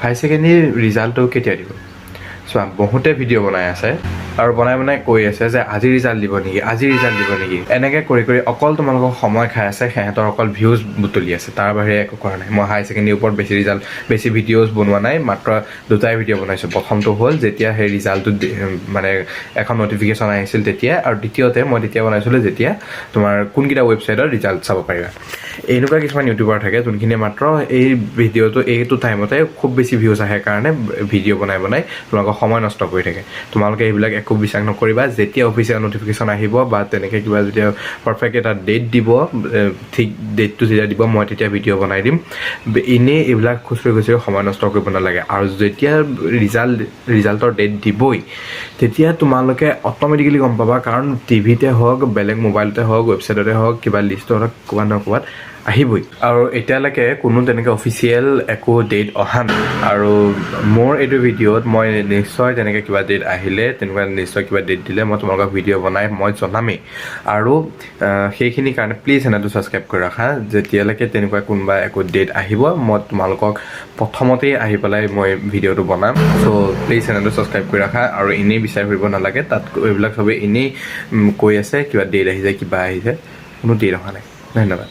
হাই secondary ৰিজাল্টটো কেতিয়া দিব চোৱা বহুতে ভিডিঅ' বনাই আছে আৰু বনাই কৈ আছে যে আজি ৰিজাল্ট দিব নেকি এনেকৈ কৰি অকল তোমালোকক সময় খাই আছে সিহঁতৰ অকল ভিউজ বুটলি আছে তাৰ বাহিৰে একো কৰা নাই মই হাই ছেকেণ্ডেৰীৰ ওপৰত বেছি ভিডিঅ'জ বনোৱা নাই মাত্ৰ দুটাই ভিডিঅ' বনাইছোঁ প্ৰথমটো হ'ল যেতিয়া সেই ৰিজাল্টটো মানে এখন নটিফিকেশ্যন আহিছিল তেতিয়া আৰু দ্বিতীয়তে মই তেতিয়া বনাইছিলোঁ যেতিয়া তোমাৰ কোনকেইটা ৱেবছাইটৰ ৰিজাল্ট চাব পাৰিবা এনেকুৱা কিছুমান ইউটিউবাৰ থাকে যোনখিনিয়ে মাত্ৰ এই ভিডিঅ'টো এইটো টাইমতে খুব বেছি ভিউজ আহে কাৰণে ভিডিঅ' বনাই তোমালোকৰ সময় নষ্ট কৰি থাকে তোমালোকে এইবিলাক একো বিশ্বাস নকৰিবা যেতিয়া অফিচিয়েল নটিফিকেশ্যন আহিব বা তেনেকৈ কিবা যেতিয়া পাৰফেক্ট এটা ডেট দিব ঠিক ডেটটো যেতিয়া দিব মই তেতিয়া ভিডিঅ' বনাই দিম এনেই এইবিলাক খুচৰি সময় নষ্ট কৰিব নালাগে আৰু যেতিয়া ৰিজাল্টৰ ডেট দিবই তেতিয়া তোমালোকে অট'মেটিকেলি গম পাবা কাৰণ টিভিতে হওক বেলেগ মোবাইলতে হওক ৱেবছাইটতে হওক কিবা লিষ্টত হওক ক'ৰবাত নহয় ক'ৰবাত আহিবই আৰু এতিয়ালৈকে কোনো তেনেকৈ অফিচিয়েল একো ডেট অহা নাই আৰু মোৰ এইটো ভিডিঅ'ত মই নিশ্চয় তেনেকৈ কিবা ডেট আহিলে তেনেকুৱা নিশ্চয় কিবা ডেট দিলে মই তোমালোকক ভিডিঅ' বনাই মই জনামেই আৰু সেইখিনিৰ কাৰণে প্লিজ চেনেলটো ছাবস্ক্ৰাইব কৰি ৰাখা যেতিয়ালৈকে তেনেকুৱা কোনোবা একো ডেট আহিব মই তোমালোকক প্ৰথমতেই আহি পেলাই মই ভিডিঅ'টো বনাম চ' প্লিজ চেনেলটো ছাবস্ক্ৰাইব কৰি ৰাখা আৰু এনেই বিচাৰি ফুৰিব নালাগে তাত এইবিলাক চবেই এনেই কৈ আছে কিবা ডেট আহিছে কিবা আহিছে কোনো ডেট অহা নাই ধন্যবাদ